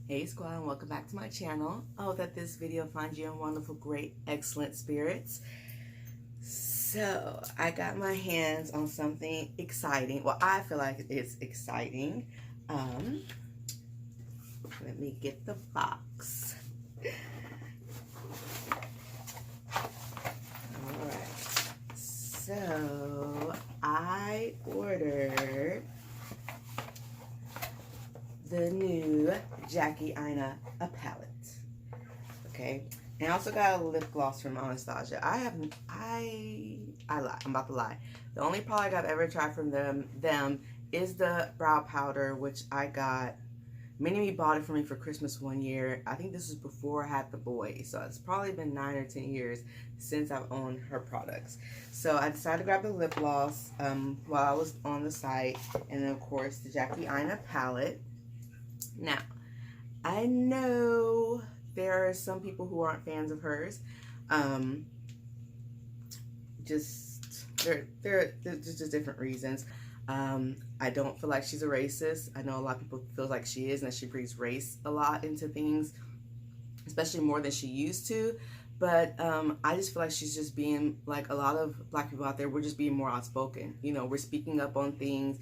Hey squad, and welcome back to my channel. I hope that this video finds you in wonderful, great, excellent spirits. So I got my hands on something exciting. Well, I feel like it's exciting. Let me get the box. Alright, so I ordered the new Jackie Aina a palette. Okay, and I also got a lip gloss from Anastasia. I lied. I'm about to lie. The only product I've ever tried from them is the brow powder, which I got. Many of you bought it for me for Christmas one year. I think this was before I had the boy, so it's probably been 9 or 10 years since I've owned her products. So I decided to grab the lip gloss while I was on the site, and then of course the Jackie Aina palette. Now, I know there are some people who aren't fans of hers. There's just different reasons. I don't feel like she's a racist. I know a lot of people feel like she is, and that she breeds race a lot into things, especially more than she used to. But I just feel like she's just being, like a lot of black people out there, we're just being more outspoken. You know, we're speaking up on things.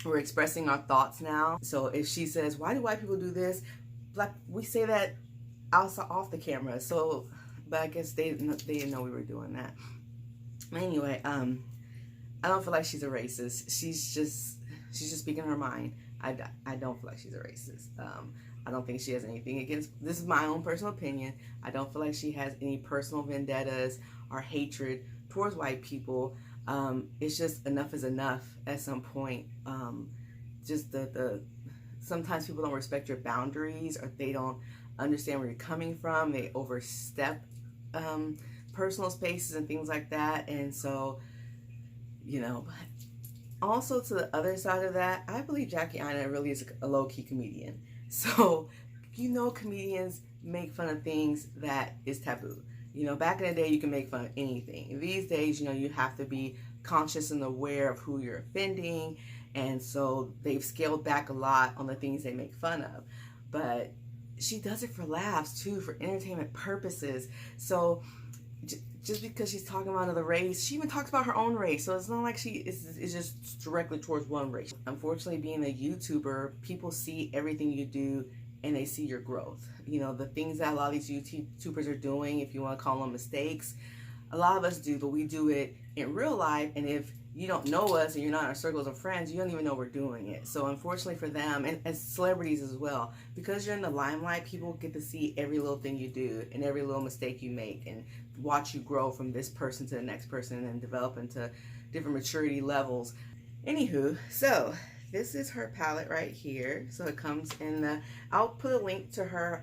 We're expressing our thoughts now. So if she says, why do white people do this? Like, we say that outside off the camera. So, but I guess they didn't know we were doing that. Anyway, I don't feel like she's a racist. She's just speaking her mind. I don't feel like she's a racist. I don't think she has anything against, this is my own personal opinion. I don't feel like she has any personal vendettas or hatred towards white people. It's just enough is enough at some point. Just sometimes people don't respect your boundaries, or they don't understand where you're coming from. They overstep personal spaces and things like that. And so, you know, but also to the other side of that, I believe Jackie Aina really is a low-key comedian. So, you know, comedians make fun of things that is taboo. You know, back in the day, you can make fun of anything. These days, you know, you have to be conscious and aware of who you're offending. And so they've scaled back a lot on the things they make fun of. But she does it for laughs, too, for entertainment purposes. So just because she's talking about another race, she even talks about her own race. So it's not like she is just directly towards one race. Unfortunately, being a YouTuber, people see everything you do and they see your growth. You know, the things that a lot of these YouTubers are doing, if you want to call them mistakes, a lot of us do, but we do it in real life. And if you don't know us and you're not in our circles of friends, you don't even know we're doing it. So unfortunately for them, and as celebrities as well, because you're in the limelight, people get to see every little thing you do and every little mistake you make, and watch you grow from this person to the next person and then develop into different maturity levels. Anywho, so this is her palette right here. So it comes in the, I'll put a link to her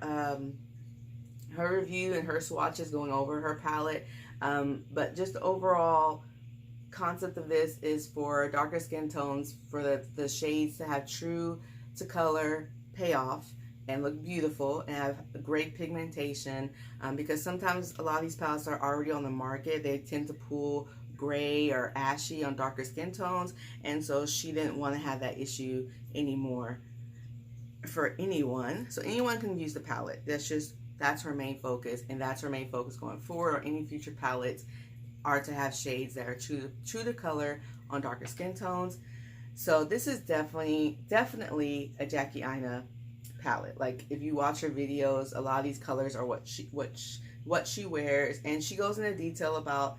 her review and her swatches going over her palette. But just the overall concept of this is for darker skin tones, for the shades to have true to color payoff and look beautiful and have great pigmentation, because sometimes a lot of these palettes are already on the market. They tend to pull gray or ashy on darker skin tones, and so she didn't want to have that issue anymore for anyone. So anyone can use the palette. That's her main focus, and that's her main focus going forward, or any future palettes are to have shades that are true to color on darker skin tones. So this is definitely a Jackie Aina palette. Like, if you watch her videos, a lot of these colors are what she wears, and she goes into detail about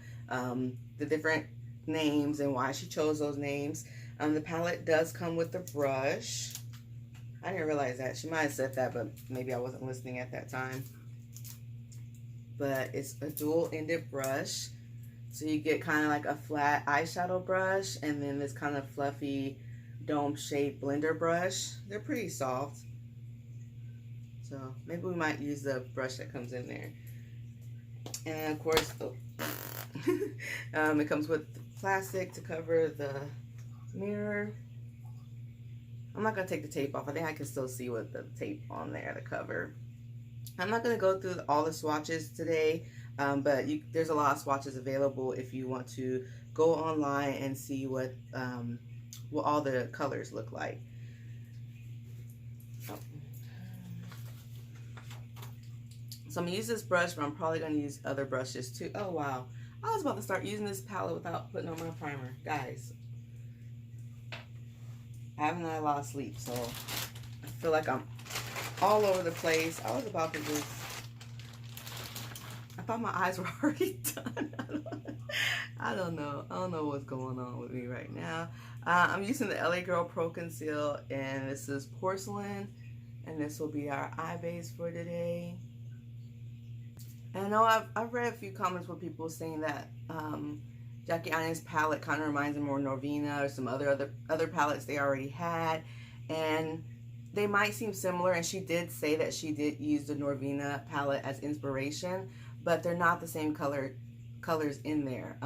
the different names and why she chose those names. The palette does come with the brush. I didn't realize that. She might have said that, but maybe I wasn't listening at that time. But it's a dual-ended brush. So you get kind of like a flat eyeshadow brush, and then this kind of fluffy dome-shaped blender brush. They're pretty soft. So maybe we might use the brush that comes in there. And of course, it comes with plastic to cover the mirror. I'm not going to take the tape off. I think I can still see with the tape on there, the cover. I'm not going to go through all the swatches today, but there's a lot of swatches available if you want to go online and see what all the colors look like. So I'm going to use this brush, but I'm probably going to use other brushes too. Oh, wow. I was about to start using this palette without putting on my primer. Guys, I haven't had a lot of sleep, so I feel like I'm all over the place. I was about to just... I thought my eyes were already done. I don't know. I don't know what's going on with me right now. I'm using the LA Girl Pro Conceal, and this is Porcelain, and this will be our eye base for today. And I know I've read a few comments where people saying that Jackie Aina's palette kind of reminds them more of Norvina or some other palettes they already had, and they might seem similar. And she did say that she did use the Norvina palette as inspiration, but they're not the same colors in there.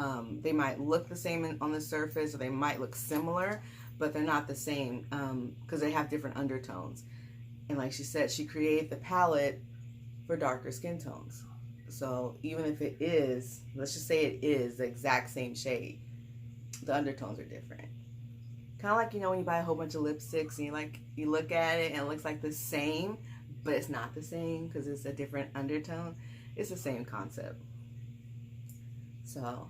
They might look the same on the surface, or they might look similar, but they're not the same because they have different undertones. And like she said, she created the palette for darker skin tones. So even if it is, let's just say it is the exact same shade, the undertones are different. Kind of like, you know, when you buy a whole bunch of lipsticks and you look at it and it looks like the same, but it's not the same because it's a different undertone. It's the same concept. So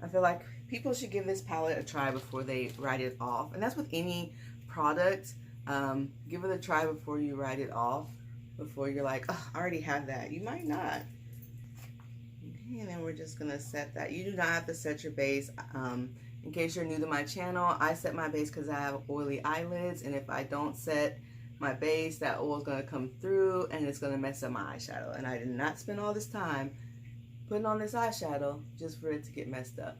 I feel like people should give this palette a try before they write it off. And that's with any product. Give it a try before you write it off. Before you're like, oh, I already have that. You might not. Okay, and then we're just going to set that. You do not have to set your base. In case you're new to my channel, I set my base because I have oily eyelids. And if I don't set my base, that oil is going to come through and it's going to mess up my eyeshadow. And I did not spend all this time putting on this eyeshadow just for it to get messed up.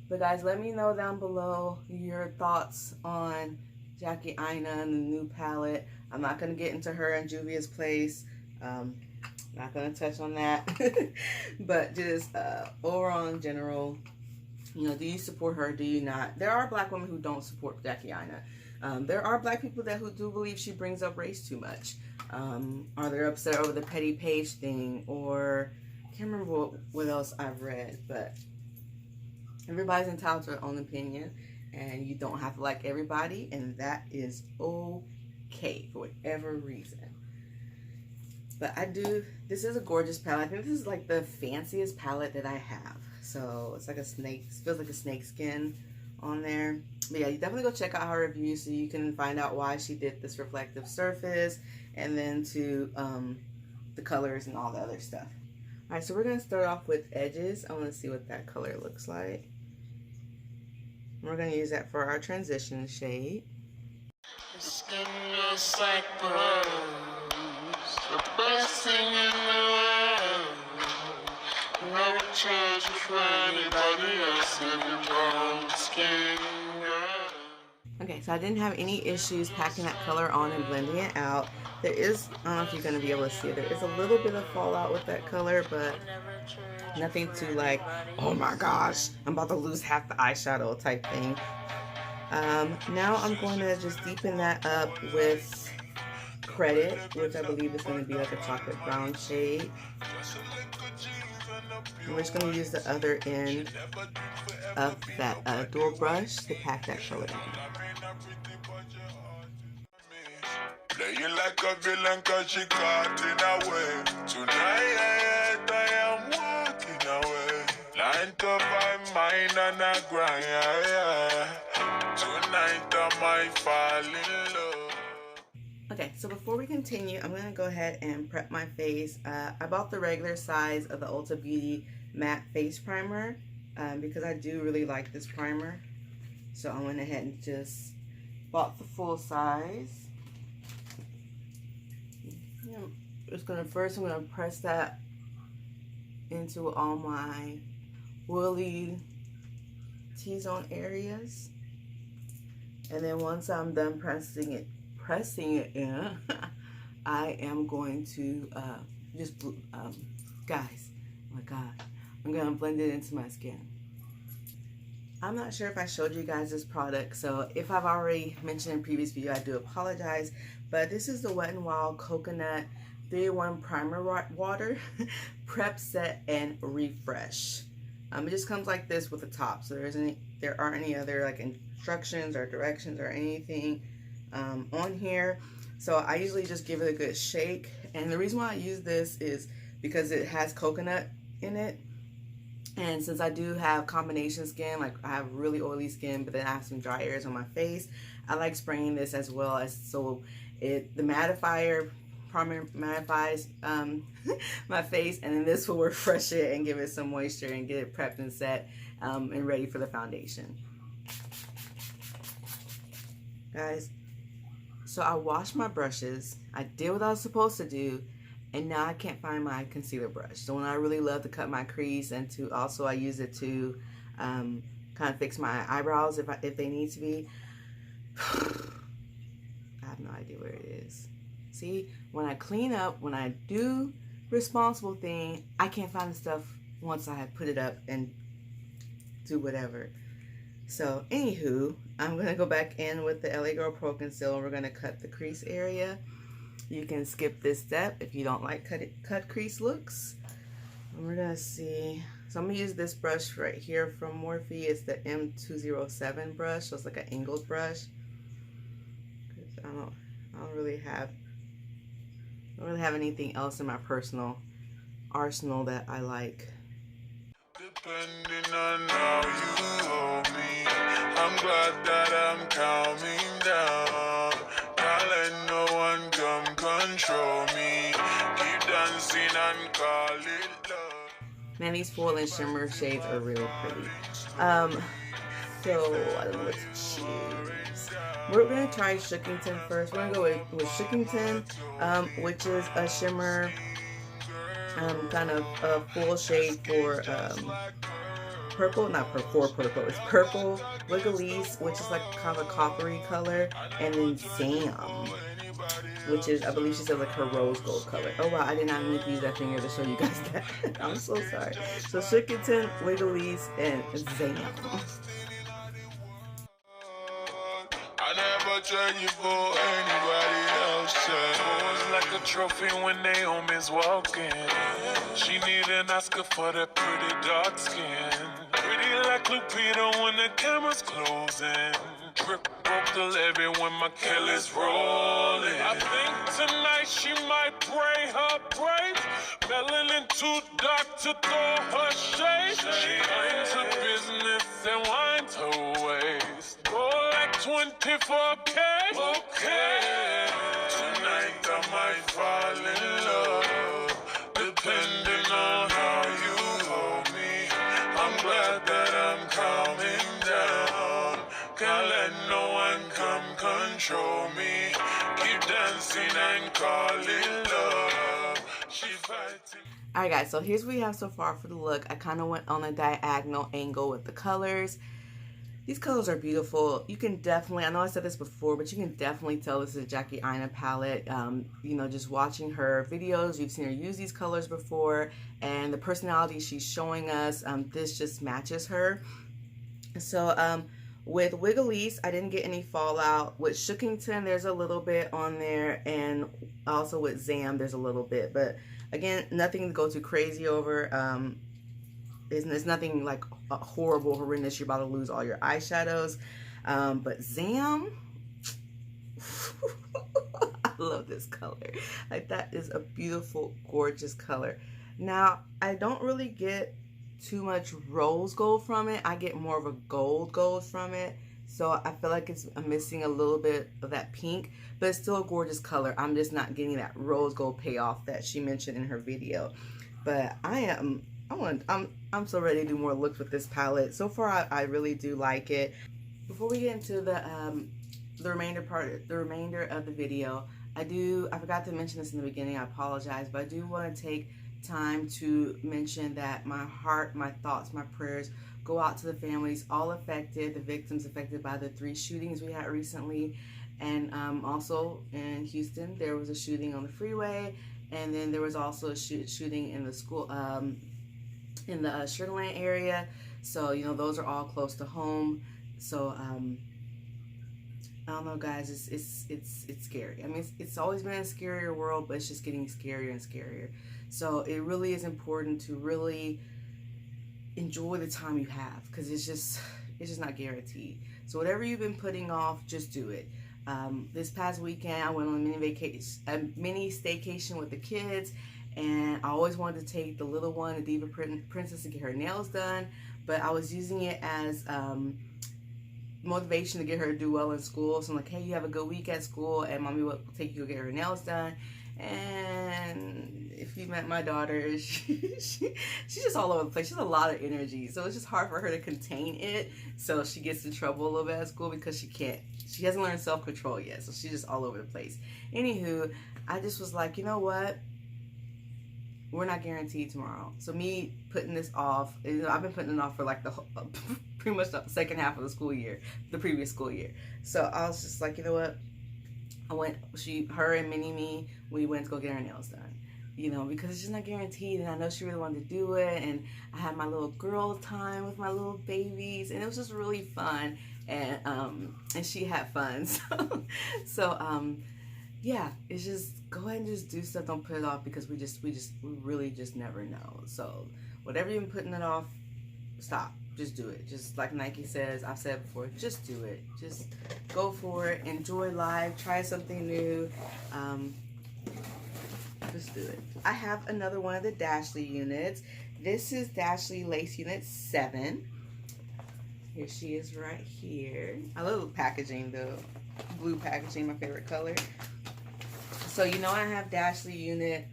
But guys, let me know down below your thoughts on Jackie Aina and the new palette. I'm not going to get into her and Juvia's Place. Not going to touch on that. But just overall in general, you know, do you support her? Do you not? There are black women who don't support Jackie Aina. There are black people who do believe she brings up race too much. Are they upset over the petty page thing? Or I can't remember what else I've read. But everybody's entitled to their own opinion. And you don't have to like everybody. And that is okay for whatever reason. But this is a gorgeous palette. I think this is like the fanciest palette that I have. So it's like a snake, feels like a snake skin on there. But yeah, you definitely go check out her review so you can find out why she did this reflective surface, and then to the colors and all the other stuff. All right, so we're gonna start off with edges. I want to see what that color looks like. We're gonna use that for our transition shade. Skin looks like rose, the best thing in the world. Never change for anybody else in your skin. Okay, so I didn't have any issues packing that color on and blending it out. There is, I don't know if you're going to be able to see it, there is a little bit of fallout with that color, but nothing too like, oh my gosh, I'm about to lose half the eyeshadow type thing. Now I'm going to just deepen that up with Credit, which I believe is going to be like a chocolate brown shade. And we're just going to use the other end of that dual brush to pack that color in. Play you like a villain 'cause she caught in a way. Tonight I am walking away. Line to my mind and I grind. Tonight I might fall in love. Okay, so before we continue, I'm going to go ahead and prep my face. I bought the regular size of the Ulta Beauty Matte Face Primer because I do really like this primer. So I went ahead and just bought the full size. Just gonna first, I'm gonna press that into all my woolly T-zone areas, and then once I'm done pressing it in, I am going to guys, oh my god, I'm gonna blend it into my skin. I'm not sure if I showed you guys this product, so if I've already mentioned in previous video, I do apologize. But this is the Wet n Wild Coconut 3-in-1 Primer Water Prep Set and Refresh. It just comes like this with the top, so there aren't any other like instructions or directions or anything on here. So I usually just give it a good shake. And the reason why I use this is because it has coconut in it. And since I do have combination skin, like I have really oily skin, but then I have some dry areas on my face, I like spraying this as well, as so the mattifier mattifies my face, and then this will refresh it and give it some moisture and get it prepped and set and ready for the foundation. Guys, so I washed my brushes, I did what I was supposed to do, and now I can't find my concealer brush. So when I really love to cut my crease, and to also I use it to kind of fix my eyebrows if they need to be. I have no idea where it is. See, when I clean up, when I do responsible thing, I can't find the stuff once I have put it up and do whatever. So anywho, I'm gonna go back in with the LA Girl Pro Concealer. We're gonna cut the crease area. You can skip this step if you don't like cut crease looks. And we're gonna see. So I'm gonna use this brush right here from Morphe. It's the M207 brush. So it's like an angled brush. I don't really have anything else in my personal arsenal that I like. Depending on how you hold me, I'm glad that I'm calming down. Can't let no one come control me. Keep dancing and call it love. Man, these foil and shimmer shades are really pretty. So I don't know what to choose. We're gonna try Shookington first. We're gonna go with Shookington, which is a shimmer, kind of a full shade for purple, not for purple. It's purple Wigglese, which is like kind of a coppery color, and then Zam, which is, I believe she said, like her rose gold color. Oh wow, I did not mean to use that finger to show you guys that. I'm so sorry. So Shookington, Wigglese, and Zam. I never trade you for anybody else. It's like a trophy when Naomi's walking. She need an Oscar for that pretty dark skin. Pretty like Lupita when the camera's closing. Trip broke the levee when my Kelly's rolling. I think tonight she might braid her braids. Melanin too dark to throw her shade. She minds her business and winds her waist. Go like 24K. Okay. Tonight I might fall in love, depending on how you hold me. I'm glad that I'm calming down. Can't let no one come control me. Keep dancing and call it love. She fighting. Alright guys, so here's what we have so far for the look. I kind of went on a diagonal angle with the colors. These colors are beautiful. You can definitely, I know I said this before, but you can definitely tell this is a Jackie Aina palette. You know, just watching her videos, you've seen her use these colors before, and the personality she's showing us, this just matches her. So with Wigglese, I didn't get any fallout. With Shookington, there's a little bit on there, and also with Zam, there's a little bit. But again, nothing to go too crazy over. There's nothing like horrible, horrendous. You're about to lose all your eyeshadows. But Zam, I love this color. Like, that is a beautiful, gorgeous color. Now, I don't really get too much rose gold from it. I get more of a gold from it. So I feel like I'm missing a little bit of that pink, but it's still a gorgeous color. I'm just not getting that rose gold payoff that she mentioned in her video. But I'm so ready to do more looks with this palette. So far, I really do like it. Before we get into the remainder of the video, I forgot to mention this in the beginning. I apologize, but I do want to take time to mention that my heart, my thoughts, my prayers go out to the families all affected, the victims affected by the 3 shootings we had recently. And also in Houston, there was a shooting on the freeway, and then there was also a shooting in the school, in the Sugar Land area. So, you know, those are all close to home. So I don't know, guys, it's scary. I mean, it's always been a scarier world, but it's just getting scarier and scarier. So it really is important to really enjoy the time you have, because it's just not guaranteed. So whatever you've been putting off, just do it. This past weekend, I went on a mini staycation with the kids, and I always wanted to take the little one, the Diva Princess, to get her nails done, but I was using it as motivation to get her to do well in school. So I'm like, hey, you have a good week at school, and mommy will take you to get her nails done. And if you met my daughter, she's just all over the place. She has a lot of energy, so it's just hard for her to contain it. So she gets in trouble a little bit at school because she hasn't learned self-control yet, so she's just all over the place. Anywho, I just was like, you know what? We're not guaranteed tomorrow. So me putting this off, I've been putting it off for like pretty much the second half of the school year, the previous school year. So I was just like, you know what? Her and Mini-Me, we went to go get her nails done. You know, because it's just not guaranteed, and I know she really wanted to do it, and I had my little girl time with my little babies, and it was just really fun, and she had fun. Yeah, it's just go ahead and just do stuff. Don't put it off, because we really just never know. So whatever you've been putting it off, stop. Just do it. Just like Nike says, I've said before, just do it. Just go for it. Enjoy life. Try something new. Just do it. I have another one of the Dashley units. This is Dashley Lace Unit 7. Here she is right here. I love the packaging, the blue packaging, my favorite color. So you know I have Dashley Unit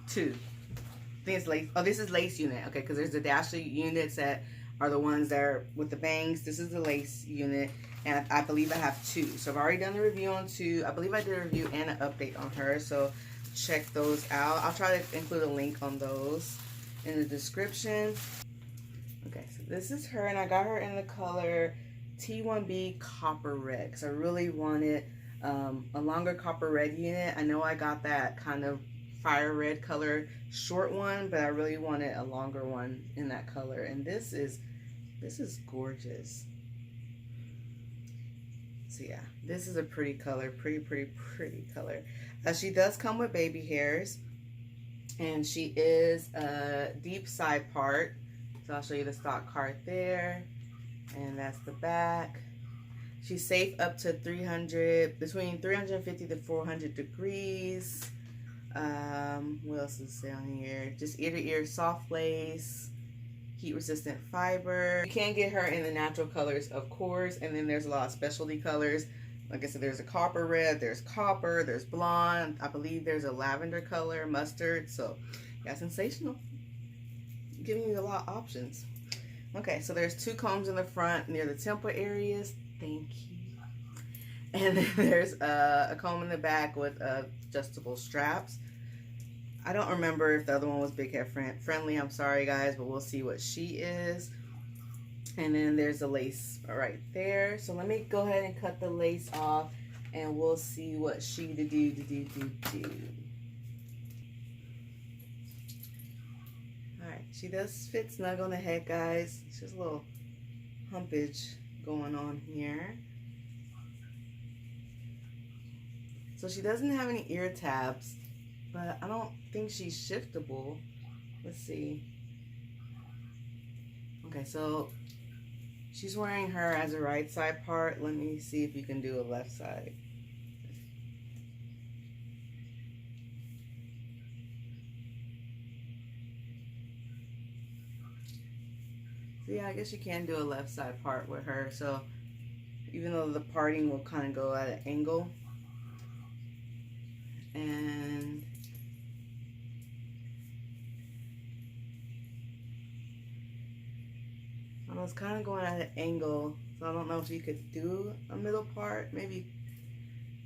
2. I think it's lace. Oh, this is Lace Unit. Okay, because there's the Dashley units that are the ones that are with the bangs. This is the Lace Unit, and I believe I have 2. So I've already done the review on 2. I believe I did a review and an update on her, so check those out. I'll try to include a link on those in the description. Okay, so this is her, and I got her in the color T1B Copper Red, because I really wanted a longer copper red unit. I know I got that kind of fire red color short one, but I really wanted a longer one in that color, and this is gorgeous. So yeah, this is a pretty color, pretty color. She does come with baby hairs, and she is a deep side part. So I'll show you the stock card there, and that's the back. She's safe up to between 350 to 400 degrees. What else is down here? Just ear to ear soft lace, heat resistant fiber. You can get her in the natural colors, of course, and then there's a lot of specialty colors. Like I said, there's a copper red, there's copper, there's blonde. I believe there's a lavender color, mustard. So yeah, sensational. Giving you a lot of options. Okay, so there's 2 combs in the front near the temple areas. Thank you. And then there's a comb in the back with adjustable straps. I don't remember if the other one was big head friendly. I'm sorry, guys, but we'll see what she is. And then there's the lace right there. So let me go ahead and cut the lace off, and we'll see what she do. Alright, she does fit snug on the head, guys. It's just a little humpage going on here. So she doesn't have any ear tabs, but I don't think she's shiftable. Let's see. Okay, so she's wearing her as a right side part. Let me see if you can do a left side. So yeah, I guess you can do a left side part with her. So even though the parting will kind of go at an angle. And I was kind of going at an angle, so I don't know if you could do a middle part. Maybe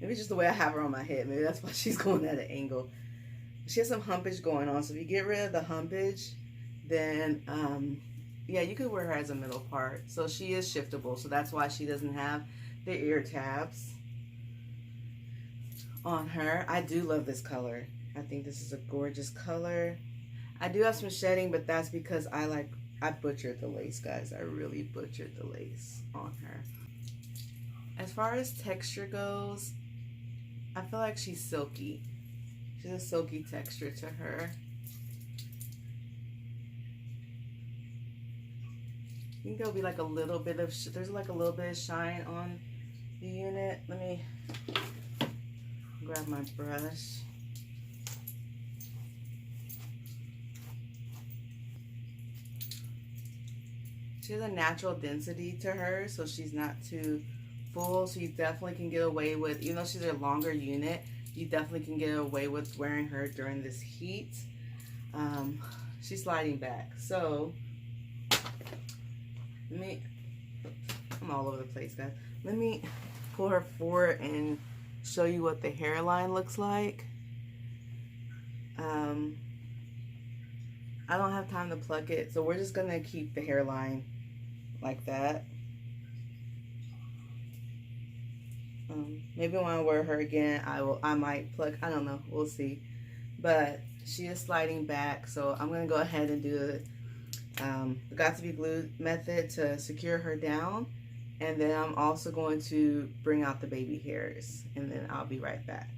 just the way I have her on my head. Maybe that's why she's going at an angle. She has some humpage going on, so if you get rid of the humpage, then yeah, you could wear her as a middle part. So she is shiftable, so that's why she doesn't have the ear tabs on her. I do love this color. I think this is a gorgeous color. I do have some shedding, but that's because I butchered the lace, guys. I really butchered the lace on her. As far as texture goes, I feel like she's silky. She's a silky texture to her. think there'll be like a little bit of, there's like a little bit of shine on the unit. Let me grab my brush. She has a natural density to her, so she's not too full. So you definitely can get away with, even though she's a longer unit, you definitely can get away with wearing her during this heat. She's sliding back. So I'm all over the place, guys. Let me pull her forward and show you what the hairline looks like. I don't have time to pluck it, so we're just gonna keep the hairline like that. Maybe when I wear her again, I might pluck, I don't know, we'll see. But she is sliding back, so I'm gonna go ahead and do the got-to-be glue method to secure her down, and then I'm also going to bring out the baby hairs, and then I'll be right back.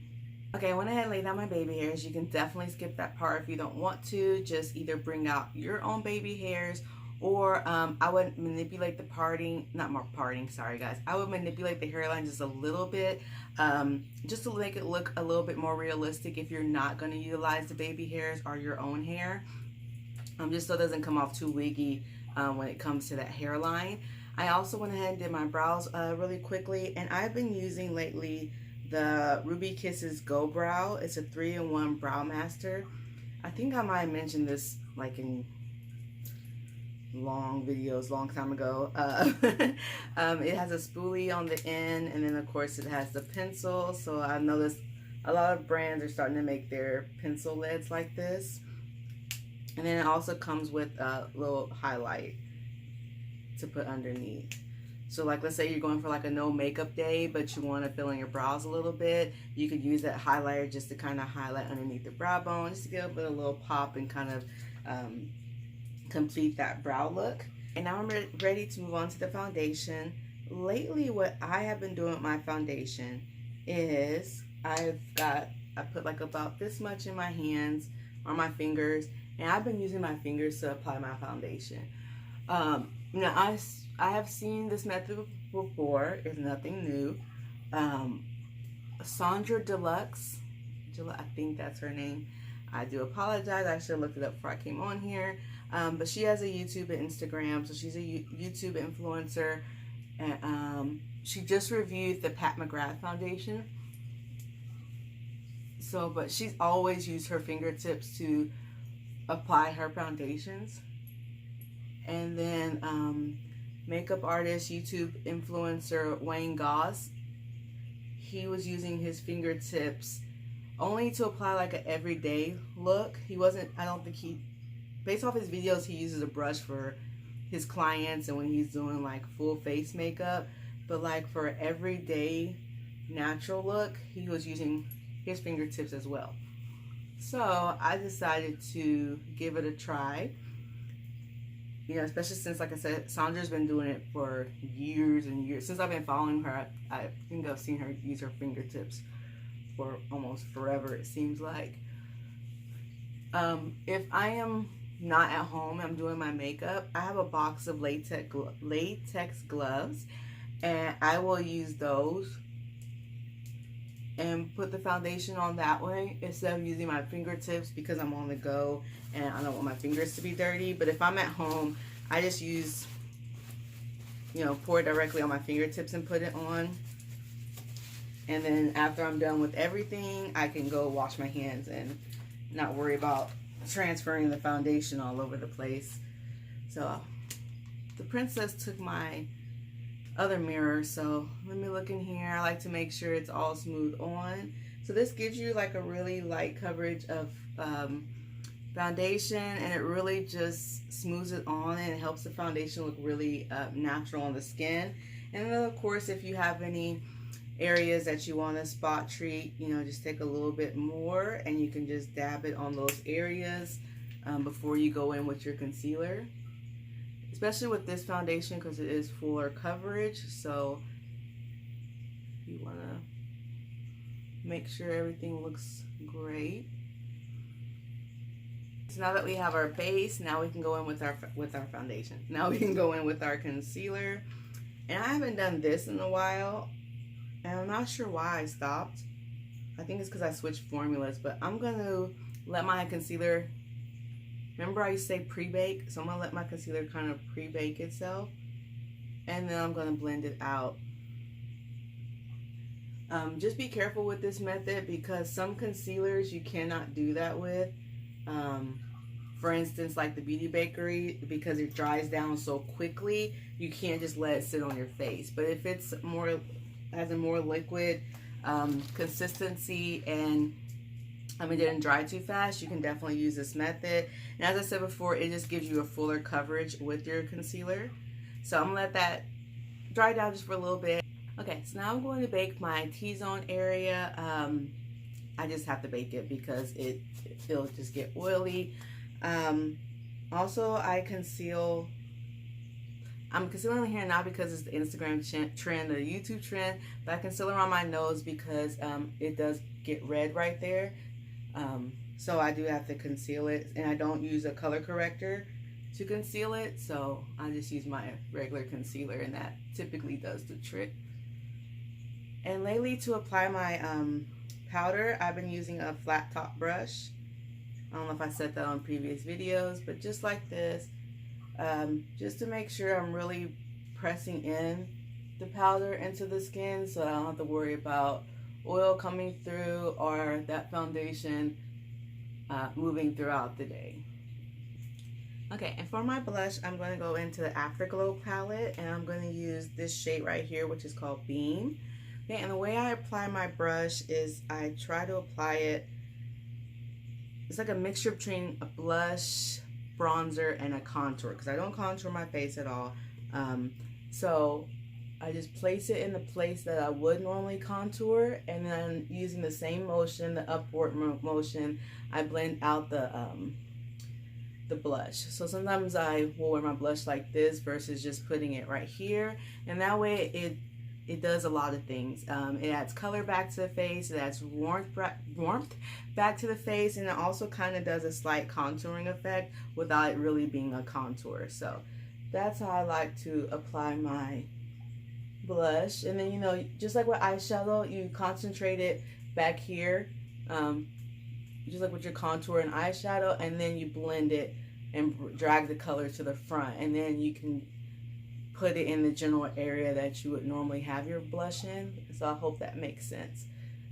Okay, I went ahead and laid down my baby hairs. You can definitely skip that part if you don't want to. Just either bring out your own baby hairs, or I would manipulate the sorry guys. I would manipulate the hairline just a little bit, just to make it look a little bit more realistic if you're not going to utilize the baby hairs or your own hair. Just so it doesn't come off too wiggy when it comes to that hairline. I also went ahead and did my brows really quickly, and I've been using lately the Ruby Kisses Go Brow. It's a 3-in-1 brow master. I think I might have mentioned this like in long videos, long time ago. It has a spoolie on the end, and then of course it has the pencil. So I noticed a lot of brands are starting to make their pencil leads like this. And then it also comes with a little highlight to put underneath. So like, let's say you're going for like a no makeup day, but you want to fill in your brows a little bit, you could use that highlighter just to kind of highlight underneath the brow bone, just to get a little pop and kind of complete that brow look. And now I'm ready to move on to the foundation. Lately, what I have been doing with my foundation is I put like about this much in my hands or my fingers, and I've been using my fingers to apply my foundation. Now I have seen this method before. It's nothing new. Sandra Deluxe, I think that's her name. I do apologize. I should have looked it up before I came on here. But she has a YouTube and Instagram, so she's a YouTube influencer. And she just reviewed the Pat McGrath foundation. So, but she's always used her fingertips to apply her foundations. And then makeup artist, YouTube influencer Wayne Goss, he was using his fingertips only to apply like an everyday look. He wasn't, I don't think he, based off his videos, he uses a brush for his clients and when he's doing like full face makeup. But like for everyday natural look, he was using his fingertips as well. So I decided to give it a try. You know, especially since, like I said, Sandra's been doing it for years and years. Since I've been following her, I think I've seen her use her fingertips for almost forever, it seems like. If I am not at home, I'm doing my makeup, I have a box of latex gloves, and I will use those and put the foundation on that way instead of using my fingertips, because I'm on the go and I don't want my fingers to be dirty. But if I'm at home, I just use, you know, pour it directly on my fingertips and put it on. And then after I'm done with everything, I can go wash my hands and not worry about transferring the foundation all over the place. So the princess took my other mirror, so let me look in here. I like to make sure it's all smooth on. So this gives you like a really light coverage of foundation, and it really just smooths it on and it helps the foundation look really natural on the skin. And then of course, if you have any areas that you want to spot treat, you know, just take a little bit more and you can just dab it on those areas before you go in with your concealer. Especially with this foundation, because it is fuller coverage, so you want to make sure everything looks great. so now that we have our base, now we can go in with our foundation. Now we can go in with our concealer. And I haven't done this in a while, and I'm not sure why I stopped. I think it's because I switched formulas, but I'm going to let my concealer, remember I used to say pre-bake? So I'm going to let my concealer kind of pre-bake itself, and then I'm going to blend it out. Just be careful with this method because some concealers you cannot do that with. For instance, like the Beauty Bakery, because it dries down so quickly, you can't just let it sit on your face. But if it's has a more liquid consistency and it didn't dry too fast, you can definitely use this method. And as I said before, it just gives you a fuller coverage with your concealer. So I'm gonna let that dry down just for a little bit. Okay, so now I'm going to bake my T-zone area. I just have to bake it because it'll just get oily. Also, I'm concealing here not because it's the Instagram trend or the YouTube trend, but I conceal around my nose because it does get red right there. So I do have to conceal it, and I don't use a color corrector to conceal it, so I just use my regular concealer, and that typically does the trick. And lately, to apply my powder, I've been using a flat top brush. I don't know if I said that on previous videos, but just like this, just to make sure I'm really pressing in the powder into the skin so I don't have to worry about oil coming through or that foundation moving throughout the day. Okay, and for my blush, I'm going to go into the Afterglow palette, and I'm going to use this shade right here, which is called Beam. Okay, and the way I apply my brush is I try to apply it, it's like a mixture between a blush, bronzer, and a contour, because I don't contour my face at all. So I just place it in the place that I would normally contour, and then using the same motion, the upward motion, I blend out the blush. So sometimes I will wear my blush like this versus just putting it right here, and that way it does a lot of things. It adds color back to the face, it adds warmth back to the face, and it also kind of does a slight contouring effect without it really being a contour. So that's how I like to apply my blush. And then, you know, just like with eyeshadow, you concentrate it back here, just like with your contour and eyeshadow, and then you blend it and drag the color to the front, and then you can put it in the general area that you would normally have your blush in. So I hope that makes sense.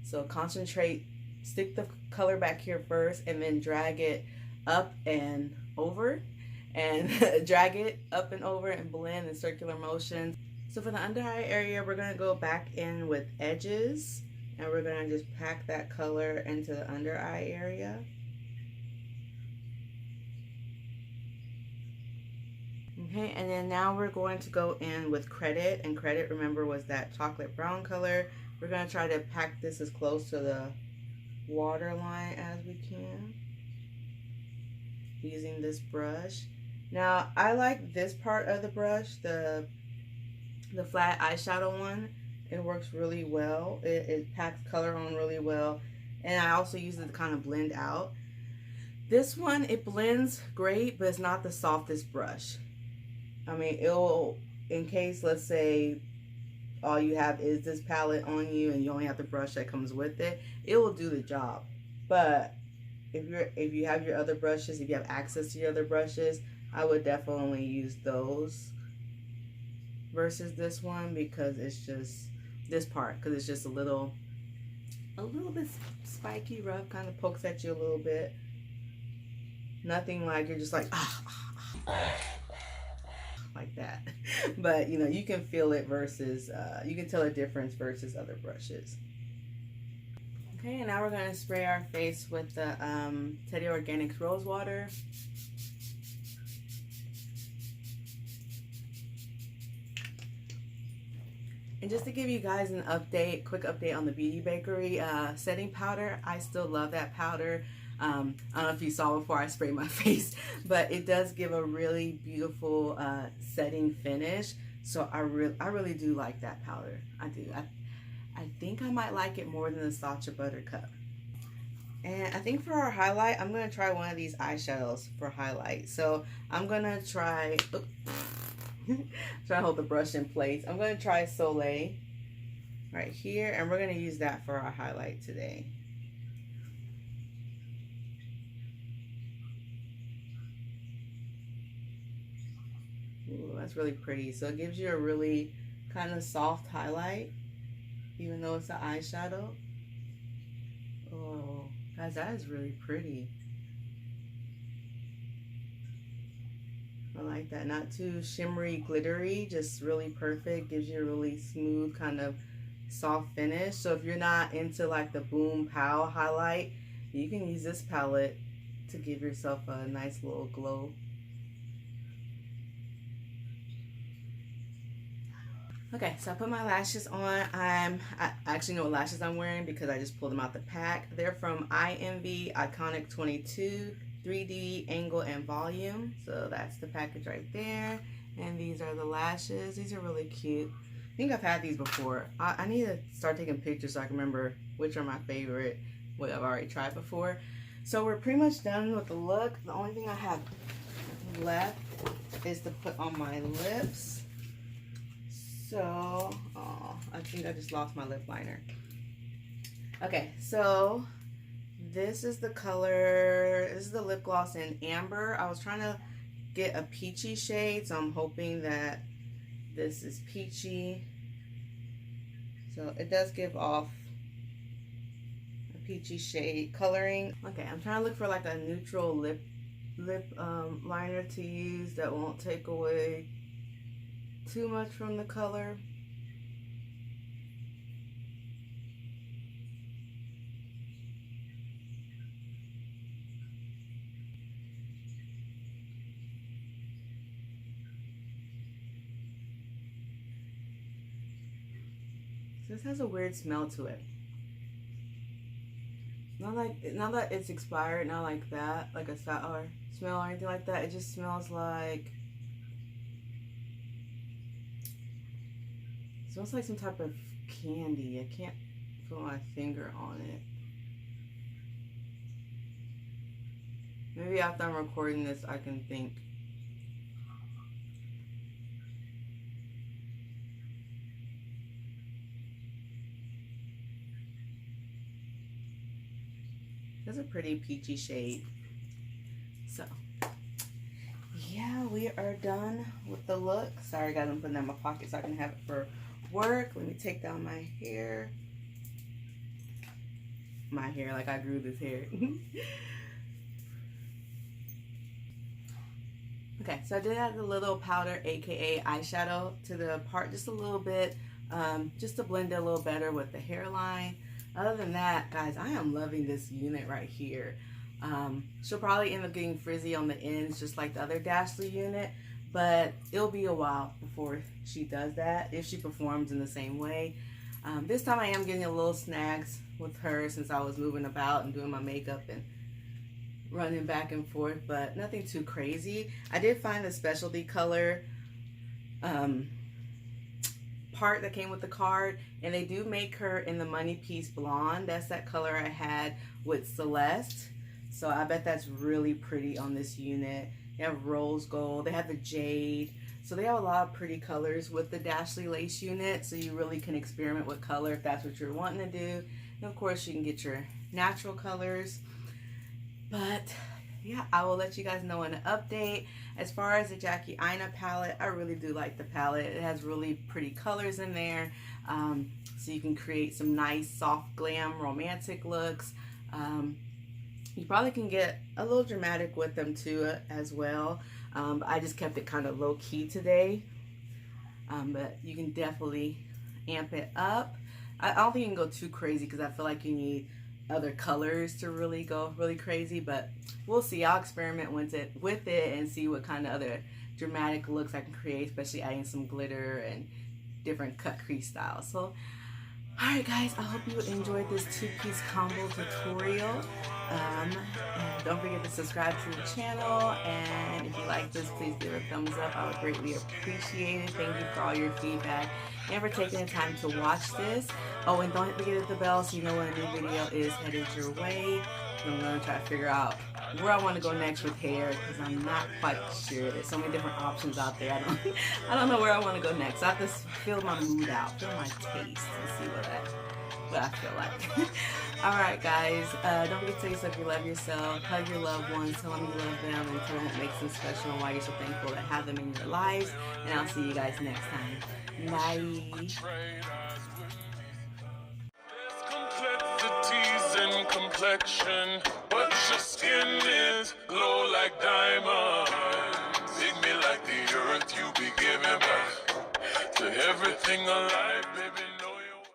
So concentrate, stick the color back here first, and then drag it up and over, and drag it up and over and blend in circular motions. So for the under eye area, we're going to go back in with edges, and we're going to just pack that color into the under eye area. Okay, and then now we're going to go in with Credit, and Credit, remember, was that chocolate brown color. We're going to try to pack this as close to the waterline as we can using this brush. Now, I like this part of the brush, the flat eyeshadow one. It works really well. It packs color on really well, and I also use it to kind of blend out. This one, it blends great, but it's not the softest brush. I mean, it'll, in case, let's say, all you have is this palette on you and you only have the brush that comes with it, it will do the job. But if you have your other brushes, if you have access to your other brushes, I would definitely use those versus this one, because it's just this part, because it's just a little bit spiky, rough, kind of pokes at you a little bit. Nothing like you're just like like that, but you know, you can feel it versus you can tell a difference versus other brushes. Okay, and now we're going to spray our face with the Teddy Organics Rose Water. And just to give you guys an update, quick update on the Beauty Bakery setting powder, I still love that powder. I don't know if you saw before I sprayed my face, but it does give a really beautiful setting finish. So I really do like that powder. I do. I think I might like it more than the Sacha Buttercup. And I think for our highlight, I'm going to try one of these eyeshadows for highlight. So I'm going to try, try to hold the brush in place. I'm going to try Soleil right here, and we're going to use that for our highlight today. Ooh, that's really pretty. So it gives you a really kind of soft highlight, even though it's an eyeshadow. Oh, guys, that is really pretty. I like that. Not too shimmery, glittery, just really perfect. Gives you a really smooth kind of soft finish. So if you're not into like the boom pow highlight, you can use this palette to give yourself a nice little glow. Okay, so I put my lashes on. I actually know what lashes I'm wearing because I just pulled them out the pack. They're from IMV Iconic 22 3D Angle and Volume. So that's the package right there. And these are the lashes. These are really cute. I think I've had these before. I need to start taking pictures so I can remember which are my favorite, what I've already tried before. So we're pretty much done with the look. The only thing I have left is to put on my lips. So, oh, I think I just lost my lip liner. Okay, so this is the color, this is the lip gloss in Amber. I was trying to get a peachy shade, so I'm hoping that this is peachy. So it does give off a peachy shade coloring. Okay, I'm trying to look for like a neutral lip liner to use that won't take away too much from the color. This has a weird smell to it. Not that it's expired, not like that, like a sour smell or anything like that. It just smells like, it smells like some type of candy. I can't put my finger on it. Maybe after I'm recording this, I can think. That's a pretty peachy shade. So, yeah, we are done with the look. Sorry, guys, I'm putting that in my pocket so I can have it for work. Let me take down my hair. My hair, like I grew this hair. Okay, so I did add the little powder, aka eyeshadow, to the part just a little bit, just to blend it a little better with the hairline. Other than that, guys, I am loving this unit right here. She'll probably end up getting frizzy on the ends just like the other Dashley unit, but it'll be a while before she does that if she performs in the same way. This time I am getting a little snags with her since I was moving about and doing my makeup and running back and forth, but nothing too crazy. I did find the specialty color part that came with the card, and they do make her in the Money Piece Blonde. That's that color I had with Celeste, so I bet that's really pretty on this unit. They have rose gold, they have the jade, so they have a lot of pretty colors with the Dashley lace unit, so you really can experiment with color if that's what you're wanting to do. And of course you can get your natural colors. But yeah, I will let you guys know in an update. As far as the Jackie Aina palette, I really do like the palette. It has really pretty colors in there, so you can create some nice soft glam romantic looks. You probably can get a little dramatic with them too as well. I just kept it kind of low key today, but you can definitely amp it up. I don't think you can go too crazy because I feel like you need other colors to really go really crazy, but we'll see. I'll experiment with it and see what kind of other dramatic looks I can create, especially adding some glitter and different cut crease styles. So alright guys, I hope you enjoyed this two-piece combo tutorial. And don't forget to subscribe to the channel, and if you like this, please give it a thumbs up. I would greatly appreciate it. Thank you for all your feedback and for taking the time to watch this. Oh, and don't forget to hit the bell so you know when a new video is headed your way. I'm gonna try to figure out where I want to go next with hair because I'm not quite sure. There's so many different options out there. I don't know where I want to go next. So I have to feel my mood out, feel my taste, and see what I feel like. All right, guys. Don't forget to tell yourself you love yourself. Hug your loved ones. Tell them you love them, and tell them what makes them special and why you're so thankful to have them in your lives. And I'll see you guys next time. Bye. Complexities in complexion, but your skin is glow like diamonds. Dig me like the earth, you be giving back to everything alive.